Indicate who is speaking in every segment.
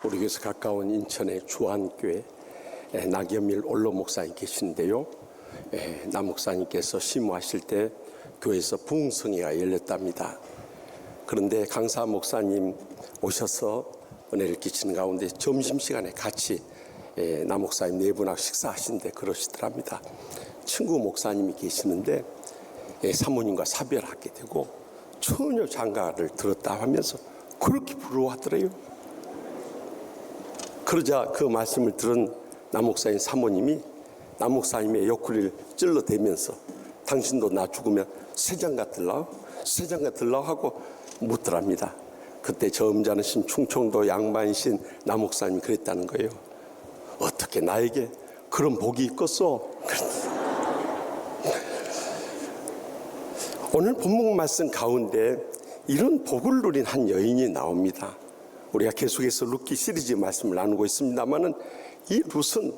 Speaker 1: 우리 교회에서 가까운 인천의 주안교회 나겸일 올로 목사님 계시는데요. 남 목사님께서 심호하실 때 교회에서 부흥성회가 열렸답니다. 그런데 강사 목사님 오셔서 은혜를 끼치는 가운데 점심시간에 같이 남 목사님 네 분하고 식사하시는데 그러시더랍니다. 친구 목사님이 계시는데 사모님과 사별하게 되고 처녀 장가를 들었다 하면서 그렇게 부러워하더래요. 그러자 그 말씀을 들은 남 목사님 사모님이 남 목사님의 옆구리를 찔러대면서 당신도 나 죽으면 세장가 들라고 하고 묻더랍니다. 그때 점잖으신 충청도 양반이신 남 목사님이 그랬다는 거예요. 어떻게 나에게 그런 복이 있겠어? 오늘 본문 말씀 가운데 이런 복을 누린 한 여인이 나옵니다. 우리가 계속해서 룻기 시리즈 말씀을 나누고 있습니다만은 이 룻은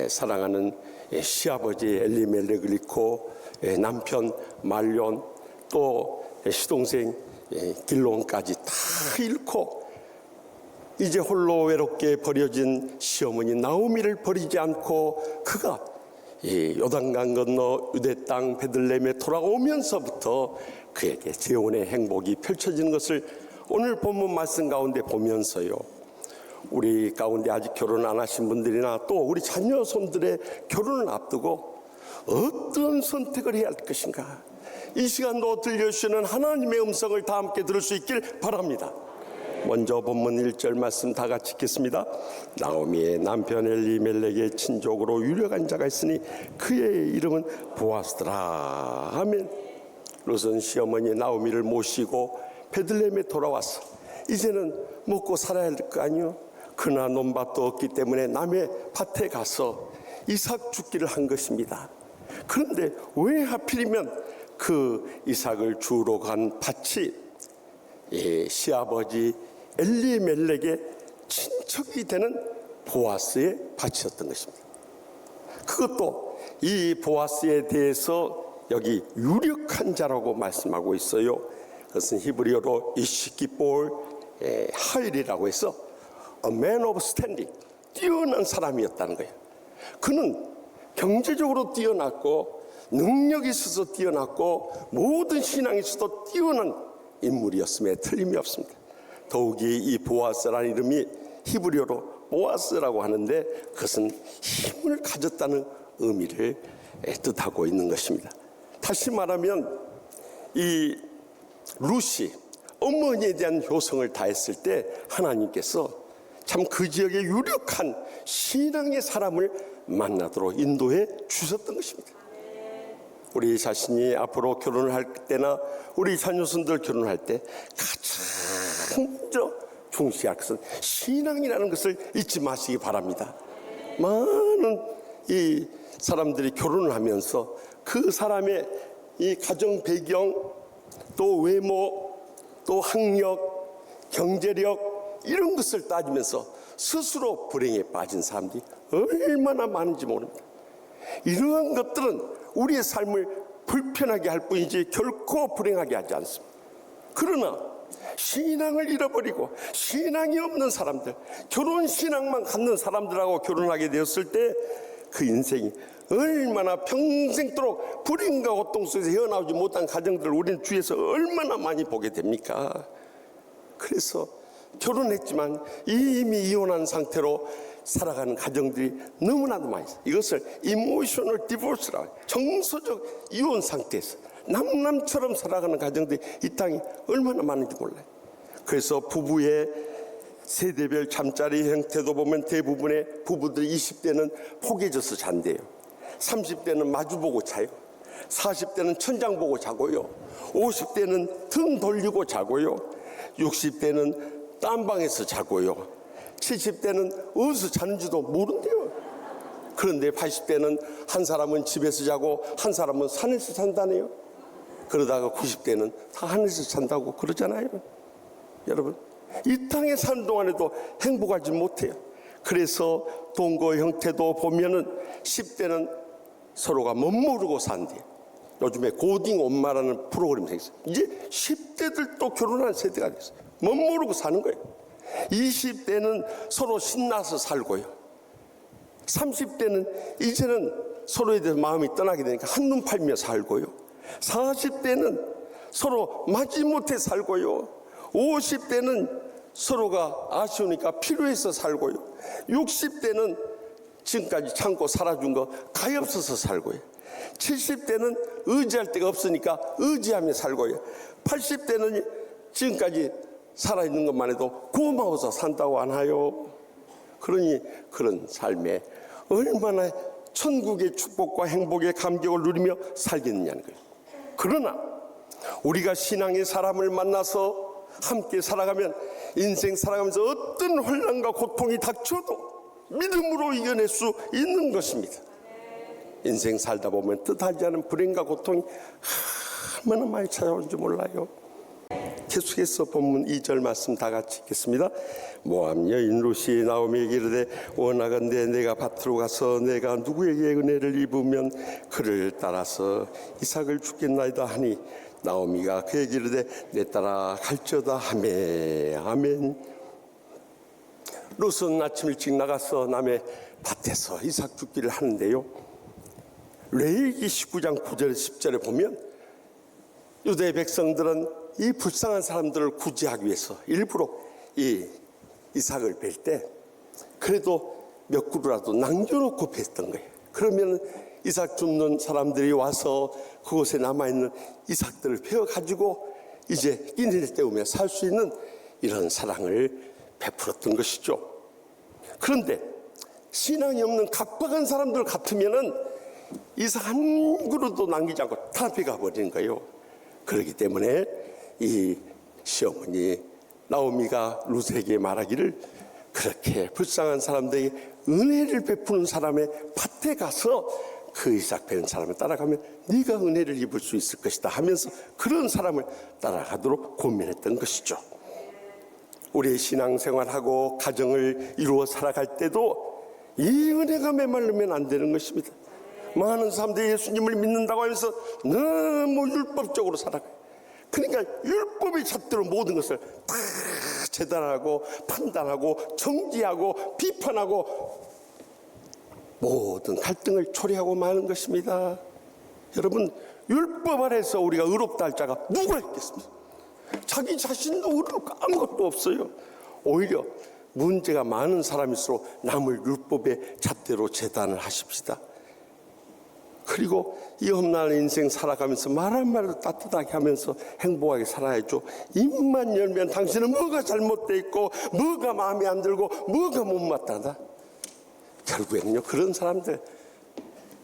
Speaker 1: 사랑하는 시아버지 엘리멜렉을 잃고 남편 말론 또 시동생 길론까지 다 잃고 이제 홀로 외롭게 버려진 시어머니 나오미를 버리지 않고 그가 요단강 건너 유대 땅 베들레헴에 돌아오면서부터 그에게 재혼의 행복이 펼쳐지는 것을 오늘 본문 말씀 가운데 보면서요, 우리 가운데 아직 결혼 안 하신 분들이나 또 우리 자녀 손들의 결혼을 앞두고 어떤 선택을 해야 할 것인가, 이 시간도 들려주시는 하나님의 음성을 다 함께 들을 수 있길 바랍니다. 먼저 본문 1절 말씀 다 같이 읽겠습니다. 나오미의 남편 엘리멜렉의 친족으로 유력한 자가 있으니 그의 이름은 보아스더라. 아멘. 룻은 시어머니 나오미를 모시고 베들레헴에 돌아와서 이제는 먹고 살아야 할 거 아니요. 그나 논밭도 없기 때문에 남의 밭에 가서 이삭 죽기를 한 것입니다. 그런데 왜 하필이면 그 이삭을 주우러 간 밭이 시아버지 엘리멜렉의 친척이 되는 보아스의 밭이었던 것입니다. 그것도 이 보아스에 대해서 여기 유력한 자라고 말씀하고 있어요. 그것은 히브리어로 이시기볼 하일이라고 해서 A man of standing, 뛰어난 사람이었다는 거예요. 그는 경제적으로 뛰어났고 능력이 있어서 뛰어났고 모든 신앙이 있어도 뛰어난 인물이었음에 틀림이 없습니다. 더욱이 이 보아스라는 이름이 히브리어로 보아스라고 하는데 그것은 힘을 가졌다는 의미를 뜻하고 있는 것입니다. 다시 말하면 이 룻이 어머니에 대한 효성을 다했을 때 하나님께서 참 그 지역에 유력한 신앙의 사람을 만나도록 인도해 주셨던 것입니다. 우리 자신이 앞으로 결혼을 할 때나 우리 자녀손들 결혼할 때 가장 먼저 중시할 것은 신앙이라는 것을 잊지 마시기 바랍니다. 많은 이 사람들이 결혼을 하면서 그 사람의 이 가정 배경, 또 외모, 또 학력, 경제력 이런 것을 따지면서 스스로 불행에 빠진 사람들이 얼마나 많은지 모릅니다. 이러한 것들은 우리의 삶을 불편하게 할 뿐이지 결코 불행하게 하지 않습니다. 그러나 신앙을 잃어버리고 신앙이 없는 사람들, 결혼 신앙만 갖는 사람들하고 결혼하게 되었을 때 그 인생이 얼마나 평생도록 불행과 고통 속에서 헤어나오지 못한 가정들을 우리는 주위에서 얼마나 많이 보게 됩니까? 그래서 결혼했지만 이미 이혼한 상태로 살아가는 가정들이 너무나도 많이 있어요. 이것을 이모셔널 디보스라고, 정서적 이혼 상태에서 남남처럼 살아가는 가정들이 이 땅에 얼마나 많은지 몰라요. 그래서 부부의 세대별 잠자리 형태도 보면 대부분의 부부들이 20대는 포개져서 잔대요. 30대는 마주보고 자요. 40대는 천장 보고 자고요. 50대는 등 돌리고 자고요. 60대는 딴방에서 자고요. 70대는 어디서 자는지도 모른대요. 그런데 80대는 한 사람은 집에서 자고 한 사람은 산에서 잔다네요. 그러다가 90대는 다 하늘에서 잔다고 그러잖아요. 여러분, 이 땅에 사는 동안에도 행복하지 못해요. 그래서 동거 형태도 보면은 10대는 서로가 멋모르고 산대요. 요즘에 고딩 엄마라는 프로그램이 생겼어요. 이제 10대들도 결혼한 세대가 됐어요. 멋모르고 사는 거예요. 20대는 서로 신나서 살고요. 30대는 이제는 서로에 대해서 마음이 떠나게 되니까 한눈 팔며 살고요. 40대는 서로 마지못해 살고요. 50대는 서로가 아쉬우니까 필요해서 살고요. 60대는 지금까지 참고 살아준 거 가엾어서 살고요. 70대는 의지할 데가 없으니까 의지하며 살고요. 80대는 지금까지 살아있는 것만 해도 고마워서 산다고 하나요? 그러니 그런 삶에 얼마나 천국의 축복과 행복의 감격을 누리며 살겠느냐는 거예요. 그러나 우리가 신앙의 사람을 만나서 함께 살아가면 인생 살아가면서 어떤 혼란과 고통이 닥쳐도 믿음으로 이겨낼 수 있는 것입니다. 인생 살다 보면 뜻하지 않은 불행과 고통이 얼마나 많이 찾아오는지 몰라요. 계속해서 본문 2절 말씀 다 같이 읽겠습니다. 모압 여인 룻이 나오미에게 이르되 원하건대 내가 밭으로 가서 내가 누구에게 은혜를 입으면 그를 따라서 이삭을 주겠나이다 하니 나오미가 그에게 이르되 내 따라 갈지어다 하매 아멘. 룻은 아침 일찍 나가서 남의 밭에서 이삭 죽기를 하는데요, 레위기 19장 9절 10절에 보면 유대 백성들은 이 불쌍한 사람들을 구제하기 위해서 일부러 이 이삭을 벨 때 그래도 몇 그루라도 남겨놓고 뱄던 거예요. 그러면 이삭 줍는 사람들이 와서 그곳에 남아있는 이삭들을 베어가지고 이제 끼니를 때우며 살 수 있는 이런 사랑을 베풀었던 것이죠. 그런데 신앙이 없는 각박한 사람들 같으면은 이삭 한 그루도 남기지 않고 다 베가버리는 거예요. 그렇기 때문에 이 시어머니 나오미가 룻에게 말하기를 그렇게 불쌍한 사람들에게 은혜를 베푸는 사람의 밭에 가서 그 이삭 베는 사람을 따라가면 네가 은혜를 입을 수 있을 것이다 하면서 그런 사람을 따라가도록 고민했던 것이죠. 우리의 신앙생활하고 가정을 이루어 살아갈 때도 이 은혜가 메말르면 안 되는 것입니다. 많은 사람들이 예수님을 믿는다고 하면서 너무 율법적으로 살아가요. 그러니까 율법의 잣대로 모든 것을 다 재단하고 판단하고 정지하고 비판하고 모든 갈등을 초래하고 마는 것입니다. 여러분, 율법 아래서 우리가 의롭다 할 자가 누가 있겠습니까? 자기 자신도 의롭고 아무것도 없어요. 오히려 문제가 많은 사람일수록 남을 율법의 잣대로 재단을 하십시다. 그리고 이 험난한 인생 살아가면서 말 한마디도 따뜻하게 하면서 행복하게 살아야죠. 입만 열면 당신은 뭐가 잘못되어 있고 뭐가 마음에 안 들고 뭐가 못마땅하다. 결국에는요, 그런 사람들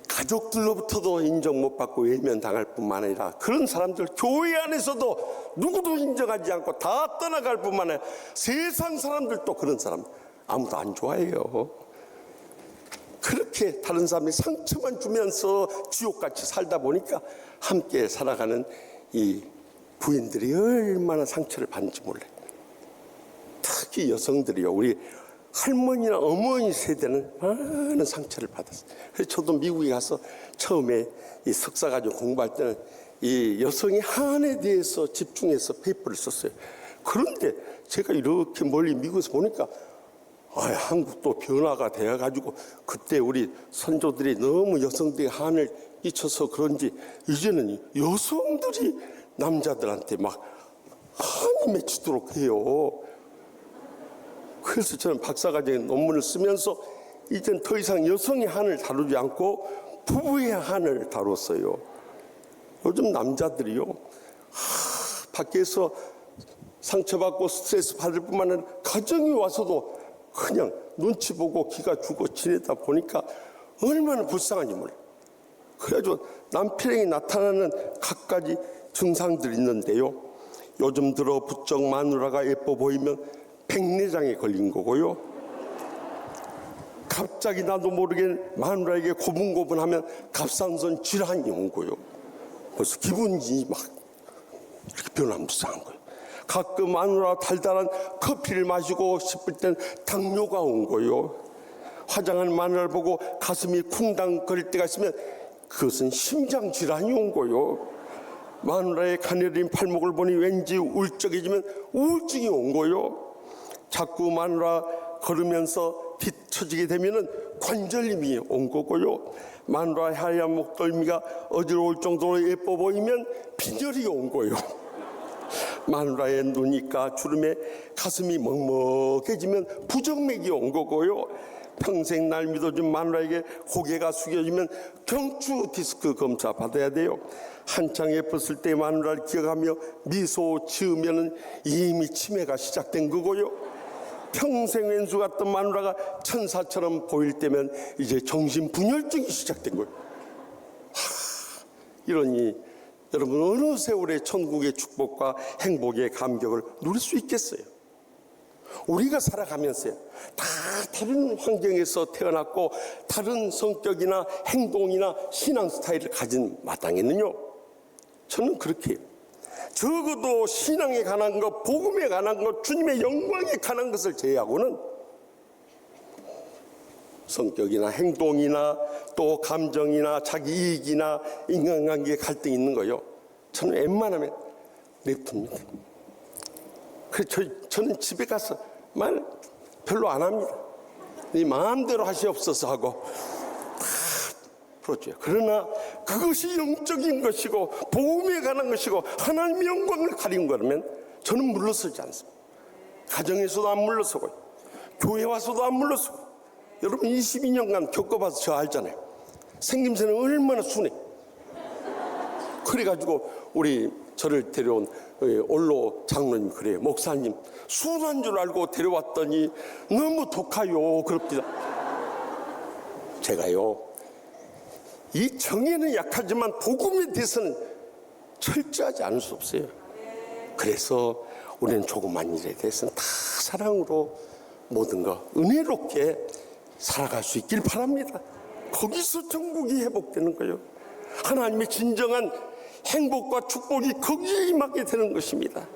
Speaker 1: 가족들로부터도 인정 못 받고 외면당할 뿐만 아니라 그런 사람들 교회 안에서도 누구도 인정하지 않고 다 떠나갈 뿐만 아니라 세상 사람들도 그런 사람 아무도 안 좋아해요. 그렇게 다른 사람이 상처만 주면서 지옥같이 살다 보니까 함께 살아가는 이 부인들이 얼마나 상처를 받는지 몰라요. 특히 여성들이요, 우리 할머니나 어머니 세대는 많은 상처를 받았어요. 그래서 저도 미국에 가서 처음에 이 석사과정 공부할 때는 이 여성의 한에 대해서 집중해서 페이퍼를 썼어요. 그런데 제가 이렇게 멀리 미국에서 보니까 한국도 변화가 되어가지고 그때 우리 선조들이 너무 여성들의 한을 끼쳐서 그런지 이제는 여성들이 남자들한테 막 한이 맺히도록 해요. 그래서 저는 박사과정의 논문을 쓰면서 이젠 더 이상 여성의 한을 다루지 않고 부부의 한을 다뤘어요. 요즘 남자들이요, 밖에서 상처받고 스트레스 받을 뿐만 아니라 가정에 와서도 그냥 눈치 보고 기가 죽어 지내다 보니까 얼마나 불쌍한지 몰라요. 그래가지고 남편에게 나타나는 갖가지 증상들이 있는데요, 요즘 들어 부쩍 마누라가 예뻐 보이면 백내장에 걸린 거고요, 갑자기 나도 모르게 마누라에게 고분고분하면 갑상선 질환이 온 거요. 그래서 기분이 막 이렇게 변화무쌍한 거예요. 가끔 마누라 달달한 커피를 마시고 싶을 땐 당뇨가 온 거요. 화장한 마누라를 보고 가슴이 쿵당거릴 때가 있으면 그것은 심장 질환이 온 거요. 마누라의 가녀린 팔목을 보니 왠지 울적해지면 우울증이 온 거요. 자꾸 마누라 걸으면서 뒤처지게 되면은 관절염이 온 거고요. 마누라 하얀 목덜미가 어지러울 정도로 예뻐 보이면 빈혈이 온 거예요. 마누라의 눈이 까주름에 가슴이 먹먹해지면 부정맥이 온 거고요. 평생 날 믿어준 마누라에게 고개가 숙여지면 경추 디스크 검사 받아야 돼요. 한창 예뻤을 때 마누라를 기억하며 미소 지으면 이미 치매가 시작된 거고요. 평생 왼수 같던 마누라가 천사처럼 보일 때면 이제 정신분열증이 시작된 거예요. 이러니 여러분 어느 세월에 천국의 축복과 행복의 감격을 누릴 수 있겠어요? 우리가 살아가면서요, 다 다른 환경에서 태어났고 다른 성격이나 행동이나 신앙 스타일을 가진 마땅히는요, 저는 그렇게 해요. 적어도 신앙에 관한 것, 복음에 관한 것, 주님의 영광에 관한 것을 제외하고는 성격이나 행동이나 또 감정이나 자기 이익이나 인간관계에 갈등이 있는 거요, 저는 웬만하면 냅둡니다. 그래서 저는 집에 가서 말 별로 안 합니다. 네 마음대로 하시옵소서 하고 다 풀어줘요. 그러나 그것이 영적인 것이고 복음에 관한 것이고 하나님의 영광을 가린 거라면 저는 물러서지 않습니다. 가정에서도 안 물러서고요, 교회 와서도 안 물러서고. 여러분 22년간 겪어봐서 저 알잖아요. 생김새는 얼마나 순해. 그래가지고 우리 저를 데려온 올로 장로님 그래요. 목사님 순한 줄 알고 데려왔더니 너무 독하요 그럽니다. 제가요, 이 정에는 약하지만 복음에 대해서는 철저하지 않을 수 없어요. 그래서 우리는 조그만 일에 대해서는 다 사랑으로 모든 거 은혜롭게 살아갈 수 있길 바랍니다. 거기서 천국이 회복되는 거예요. 하나님의 진정한 행복과 축복이 거기에 임하게 되는 것입니다.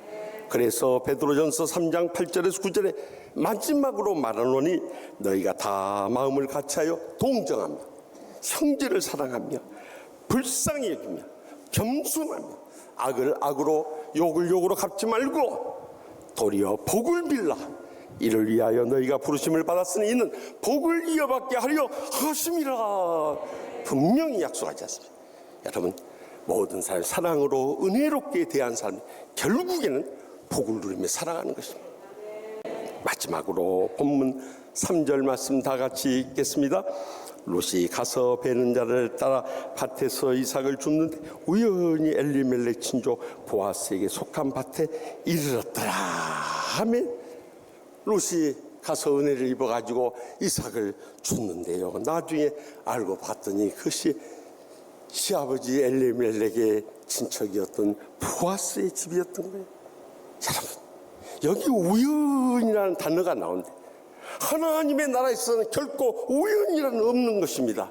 Speaker 1: 그래서 베드로전서 3장 8절에서 9절에 마지막으로 말하노니 너희가 다 마음을 같이하여 동정하며 형제를 사랑하며 불쌍히 여기며 겸손하며 악을 악으로 욕을 욕으로 갚지 말고 도리어 복을 빌라. 이를 위하여 너희가 부르심을 받았으니 이는 복을 이어받게 하려 하심이라. 분명히 약속하지 않습니까? 여러분, 모든 사람 사랑으로 은혜롭게 대한 사람이 결국에는 복을 누리며 살아가는 것입니다. 마지막으로 본문 3절 말씀 다 같이 읽겠습니다. 롯이 가서 베는 자를 따라 밭에서 이삭을 줍는데 우연히 엘리멜렉 친조 보아스에게 속한 밭에 이르렀더라 하며 롯이 가서 은혜를 입어가지고 이삭을 줬는데요, 나중에 알고 봤더니 그것이 시아버지 엘리멜렉의 친척이었던 보아스의 집이었던 거예요. 여러분, 여기 우연이라는 단어가 나오는데 하나님의 나라에서는 결코 우연이라는 없는 것입니다.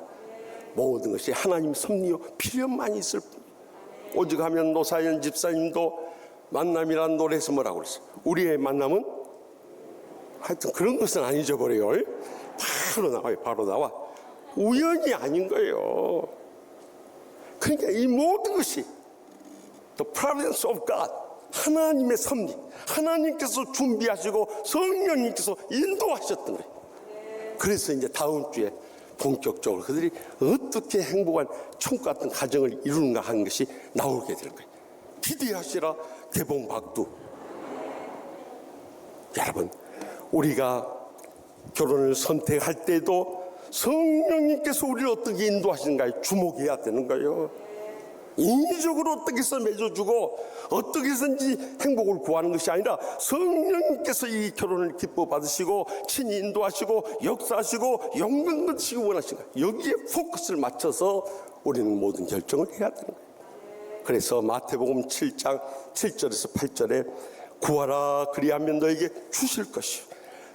Speaker 1: 모든 것이 하나님 섭리요 필요만 있을 뿐. 오직 하면 노사연 집사님도 만남이라는 노래에서 뭐라고 그랬어요? 우리의 만남은 하여튼 그런 것은 안 잊어버려요. 바로 나와요. 바로 나와. 우연이 아닌 거예요. 그러니까 이 모든 것이 The providence of God, 하나님의 섭리, 하나님께서 준비하시고 성령님께서 인도하셨던 거예요. 그래서 이제 다음 주에 본격적으로 그들이 어떻게 행복한 천국 같은 가정을 이루는가 하는 것이 나오게 되는 거예요. 기대하시라 개봉박두. 여러분, 우리가 결혼을 선택할 때도 성령님께서 우리를 어떻게 인도하시는가에 주목해야 되는 거예요. 인위적으로 어떻게 해서 맺어주고 어떻게 해서든지 행복을 구하는 것이 아니라 성령님께서 이 결혼을 기뻐 받으시고 친히 인도하시고 역사하시고 영광 받으시기 원하시는 거예요. 여기에 포커스를 맞춰서 우리는 모든 결정을 해야 되는 거예요. 그래서 마태복음 7장 7절에서 8절에 구하라 그리하면 너에게 주실 것이요,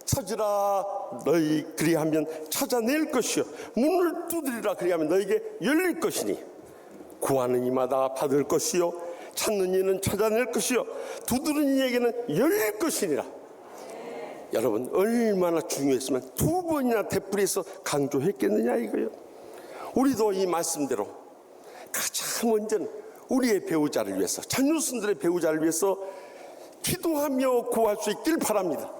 Speaker 1: 찾으라 너희 그리하면 찾아낼 것이요, 문을 두드리라 그리하면 너에게 열릴 것이니 구하는 이마다 받을 것이요, 찾는 이는 찾아낼 것이요, 두드리는 이에게는 열릴 것이니라. 여러분, 얼마나 중요했으면 두 번이나 되풀이해서 강조했겠느냐 이거요. 우리도 이 말씀대로 가장 먼저는 우리의 배우자를 위해서, 자녀순들의 배우자를 위해서 기도하며 구할 수 있길 바랍니다.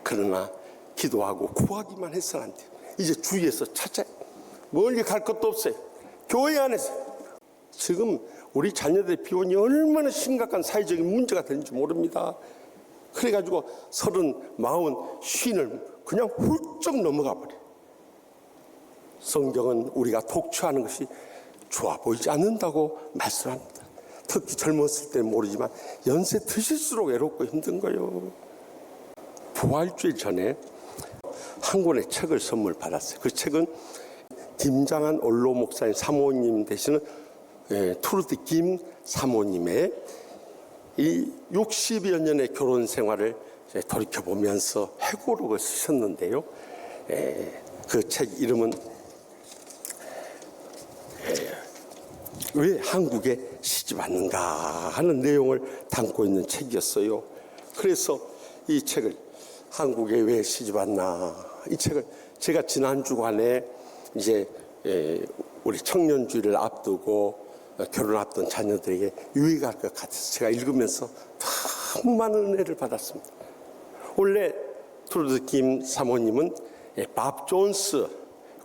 Speaker 1: 그러나 기도하고 구하기만 해서는 안 돼요. 이제 주위에서 찾아요. 멀리 갈 것도 없어요. 교회 안에서. 지금 우리 자녀들의 비혼이 얼마나 심각한 사회적인 문제가 되는지 모릅니다. 그래가지고 30, 40, 50을 그냥 훌쩍 넘어가 버려요. 성경은 우리가 독취하는 것이 좋아 보이지 않는다고 말씀합니다. 특히 젊었을 때는 모르지만 연세 드실수록 외롭고 힘든 거예요. 부활주일 전에 한 권의 책을 선물 받았어요. 그 책은 김장한 원로 목사님 사모님 되시는 투르드 김 사모님의 이 60여 년의 결혼 생활을 돌이켜보면서 회고록을 쓰셨는데요. 그 책 이름은 왜 한국에 시집 왔는가 하는 내용을 담고 있는 책이었어요. 그래서 이 책을 한국에 왜 시집 왔나, 이 책을 제가 지난 주간에 이제 우리 청년주의를 앞두고 결혼 앞둔 자녀들에게 유익할 것 같아서 제가 읽으면서 너무 많은 은혜를 받았습니다. 원래 투르드 김 사모님은 밥 존스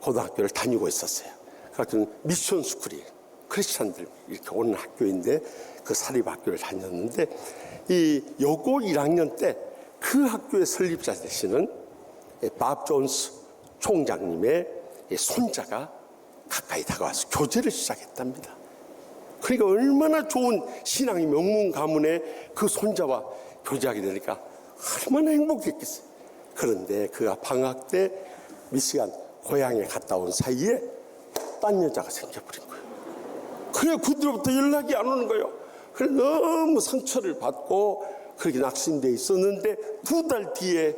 Speaker 1: 고등학교를 다니고 있었어요. 그래서 미션 스쿨이에요. 크리스찬들 이렇게 오는 학교인데 그 사립학교를 다녔는데 이 여고 1학년 때 그 학교의 설립자 되시는 밥 존스 총장님의 손자가 가까이 다가와서 교제를 시작했답니다. 그러니까 얼마나 좋은 신앙의 명문 가문에 그 손자와 교제하게 되니까 얼마나 행복했겠어요. 그런데 그가 방학 때 미시간 고향에 갔다 온 사이에 딴 여자가 생겨버린 거예요. 그래 그들로부터 연락이 안 오는 거예요. 그래 너무 상처를 받고 그렇게 낙심되어 있었는데 2달 뒤에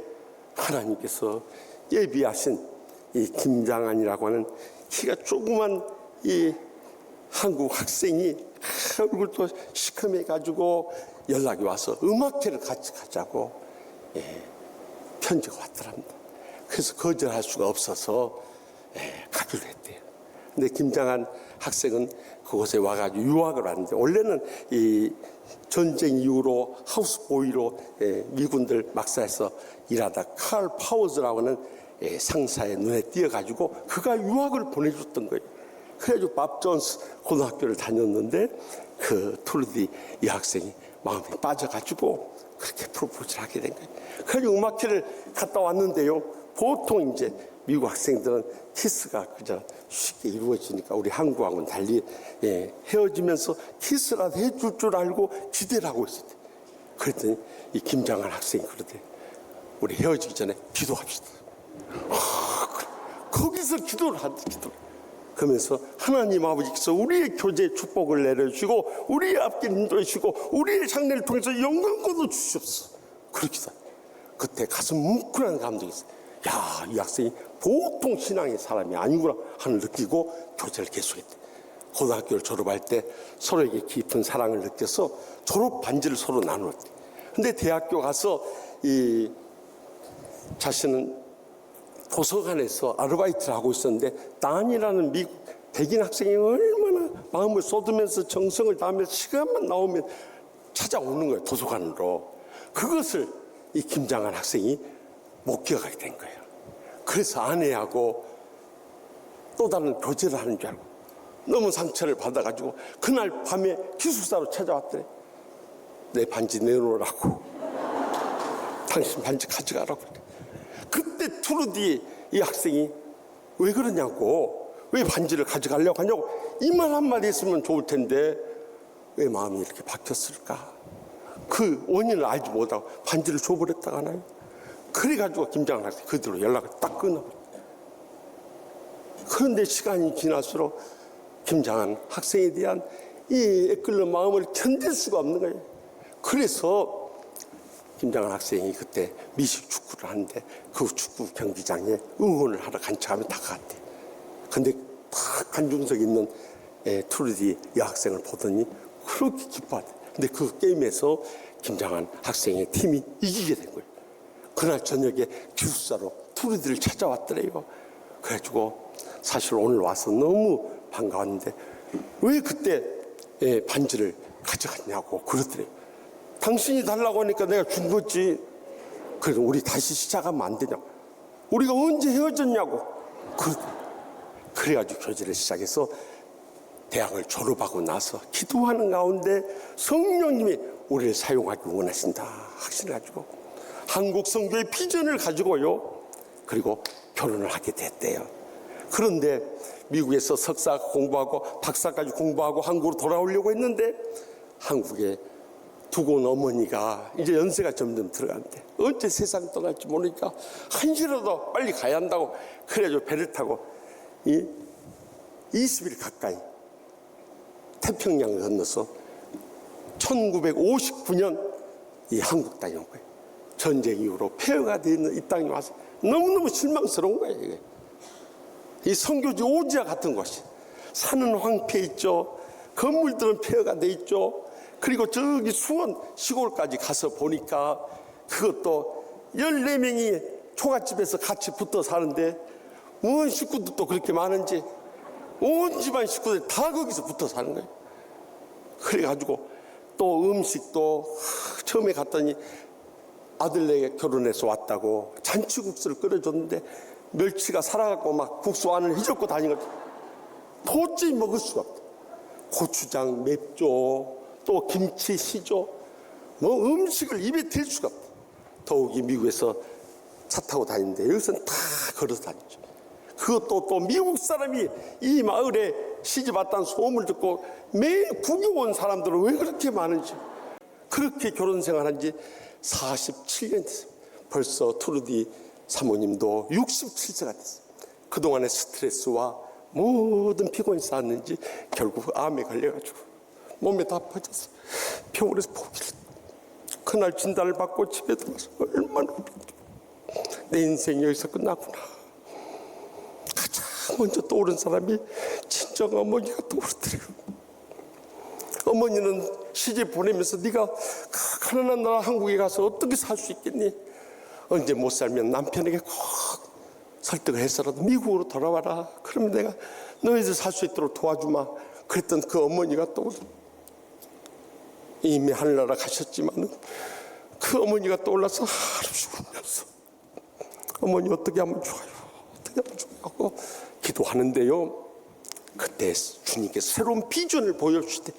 Speaker 1: 하나님께서 예비하신 이 김장한이라고 하는 키가 조그만 이 한국 학생이 얼굴도 시커매가지고 연락이 와서 음악회를 같이 가자고 편지가 왔더랍니다. 그래서 거절할 수가 없어서 가기로 했대요. 근데 김장한 학생은 그곳에 와가지고 유학을 왔는데 원래는 이 전쟁 이후로 하우스보이로 미군들 막사에서 일하다 칼 파워즈라고 하는 상사의 눈에 띄어가지고 그가 유학을 보내줬던 거예요. 그래가지고 밥 존스 고등학교를 다녔는데 그 투르디 이 학생이 마음에 빠져가지고 그렇게 프로포즈를 하게 된 거예요. 그래가지고 음악회를 갔다 왔는데요. 보통 이제 미국 학생들은 키스가 그저 쉽게 이루어지니까 우리 한국하고는 달리 헤어지면서 키스라도 해줄 줄 알고 기대를 하고 있었대. 그랬더니 이 김장한 학생이 그러대. 우리 헤어지기 전에 기도합시다. 거기서 기도를 하대. 기도를. 그러면서 하나님 아버지께서 우리의 교제에 축복을 내려주시고 우리의 앞길 인도해 주시고 우리의 장래를 통해서 영광권도 주시옵소서. 그렇게 그때 가슴 뭉클한 감동이 있어요. 야, 이 학생이 보통 신앙의 사람이 아니구나 하는 느끼고 교제를 계속했대. 고등학교를 졸업할 때 서로에게 깊은 사랑을 느껴서 졸업 반지를 서로 나누었대. 근데 대학교 가서 이 자신은 도서관에서 아르바이트를 하고 있었는데 단이라는 미국 백인 학생이 얼마나 마음을 쏟으면서 정성을 다하면서 시간만 나오면 찾아오는 거예요. 도서관으로. 그것을 이 김장한 학생이 못 기억하게 된 거예요. 그래서 아내하고 또 다른 교제를 하는 줄 알고 너무 상처를 받아가지고 그날 밤에 기숙사로 찾아왔더래. 내 반지 내놓으라고. 당신 반지 가져가라고. 그때 투르디 이 학생이 왜 그러냐고, 왜 반지를 가져가려고 하냐고 이 말 한마디 했으면 좋을 텐데 왜 마음이 이렇게 바뀌었을까. 그 원인을 알지 못하고 반지를 줘버렸다가 하나요. 그래가지고 김장한 학생이 그대로 연락을 딱 끊어버렸어요. 그런데 시간이 지날수록 김장한 학생에 대한 이 애끓는 마음을 견딜 수가 없는 거예요. 그래서 김장한 학생이 그때 미식 축구를 하는데 그 축구 경기장에 응원을 하러 간척하면 다가갔대. 근데 딱 관중석에 있는 투르디 여학생을 보더니 그렇게 기뻐하대. 근데 그 게임에서 김장한 학생의 팀이 이기게 된 거예요. 그날 저녁에 기숙사로 투르디를 찾아왔더래요. 그래가지고 사실 오늘 와서 너무 반가웠는데 왜 그때 반지를 가져갔냐고 그러더래요. 당신이 달라고 하니까 내가 준 거지. 그래서 우리 다시 시작하면 안 되냐고. 우리가 언제 헤어졌냐고. 그래가지고 교제를 시작해서 대학을 졸업하고 나서 기도하는 가운데 성령님이 우리를 사용하기 원하신다 확신을 가지고 한국 선교의 비전을 가지고요. 그리고 결혼을 하게 됐대요. 그런데 미국에서 석사 공부하고 박사까지 공부하고 한국으로 돌아오려고 했는데 한국에 두고 온 어머니가 이제 연세가 점점 들어가는데 언제 세상 떠날지 모르니까 한시라도 빨리 가야 한다고 그래가지고 배를 타고 20일 가까이 태평양을 건너서 1959년 이 한국 땅에 온 거예요. 전쟁 이후로 폐허가 되어 있는 이 땅에 와서 너무너무 실망스러운 거예요. 이게. 이 선교지 오지와 같은 곳이 산은 황폐해 있죠. 건물들은 폐허가 돼 있죠. 그리고 저기 수원 시골까지 가서 보니까 그것도 14명이 초가집에서 같이 붙어 사는데 원 식구들도 그렇게 많은지 온 집안 식구들 다 거기서 붙어 사는 거예요. 그래가지고 또 음식도 처음에 갔더니 아들네가 결혼해서 왔다고 잔치국수를 끓여줬는데 멸치가 살아갖고 막 국수 안을 휘젓고 다니는 거죠. 도저히 먹을 수가 없다. 고추장 맵죠. 또 김치 시죠. 뭐 음식을 입에 댈 수가 없다. 더욱이 미국에서 차 타고 다니는데 여기서는 다 걸어서 다니죠. 그것도 또 미국 사람이 이 마을에 시집 왔다는 소문을 듣고 매일 구경 온 사람들은 왜 그렇게 많은지. 그렇게 결혼 생활한 지 47년 됐어요. 벌써 트루디 사모님도 67세가 됐어요. 그동안의 스트레스와 모든 피곤이 쌓았는지 결국 암에 걸려가지고 몸에 다 퍼져서 병원에서 포기를. 그날 진단을 받고 집에 들어와서 얼마나 내 인생이 여기서 끝났구나. 가장 먼저 떠오른 사람이 친정 어머니가 떠오르더래요. 어머니는 시집 보내면서 네가 가난한 나라 한국에 가서 어떻게 살 수 있겠니? 언제 못 살면 남편에게 꼭 설득을 해서라도 미국으로 돌아와라. 그러면 내가 너희들 살 수 있도록 도와주마. 그랬던 그 어머니가 또 이미 하늘나라 가셨지만 그 어머니가 떠올라서 한없이 울면서 어머니 어떻게 하면 좋아요? 어떻게 하면 좋아요? 하고 기도하는데요. 그때 주님께서 새로운 비전을 보여주시되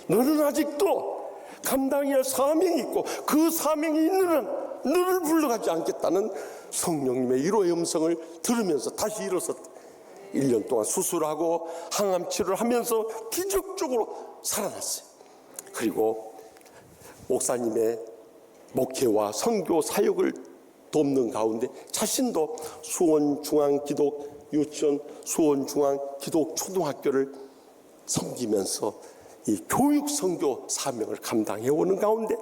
Speaker 1: 너는 아직도 감당해야 할 사명이 있고 그 사명이 있는 한 너를 불러가지 않겠다는 성령님의 위로의 음성을 들으면서 다시 일어섰다. 1년 동안 수술하고 항암 치료를 하면서 기적적으로 살아났어요. 그리고 목사님의 목회와 선교 사역을 돕는 가운데 자신도 수원중앙기독유치원, 수원중앙기독초등학교를 섬기면서 이 교육 선교 사명을 감당해 오는 가운데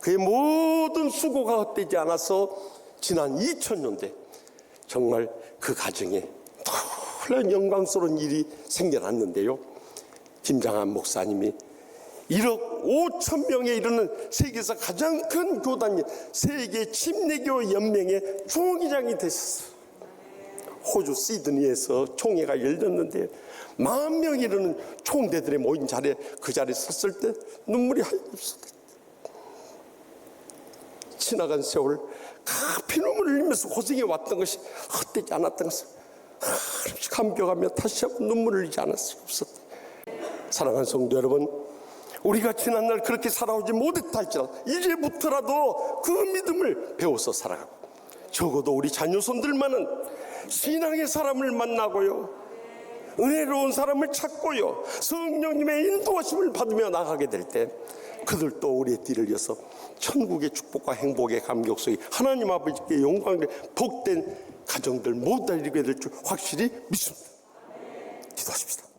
Speaker 1: 그의 모든 수고가 헛되지 않아서 지난 2000년대 정말 그 가정에 놀라운 영광스러운 일이 생겨났는데요. 김장한 목사님이 1억 5천 명에 이르는 세계에서 가장 큰 교단인 세계 침례교 연맹의 총회장이 되셨어요. 호주 시드니에서 총회가 열렸는데 10,000명이 이르는 총대들이 모인 자리에 그 자리에 섰을 때 눈물이 하였습니다. 지나간 세월 피눈물을 흘리면서 고생해 왔던 것이 헛되지 않았던 것을 감격하며 다시 한번 눈물을 흘리지 않을 수 없었다. 사랑하는 성도 여러분, 우리가 지난날 그렇게 살아오지 못했다 할지라도 이제부터라도 그 믿음을 배워서 살아가고 적어도 우리 자녀손들만은 신앙의 사람을 만나고요, 은혜로운 사람을 찾고요, 성령님의 인도하심을 받으며 나가게 될 때 그들도 우리의 뒤를 이어서 천국의 축복과 행복의 감격 속에 하나님 아버지께 영광을 복된 가정들 모두 이루게 될 줄 확실히 믿습니다. 기도하십시다.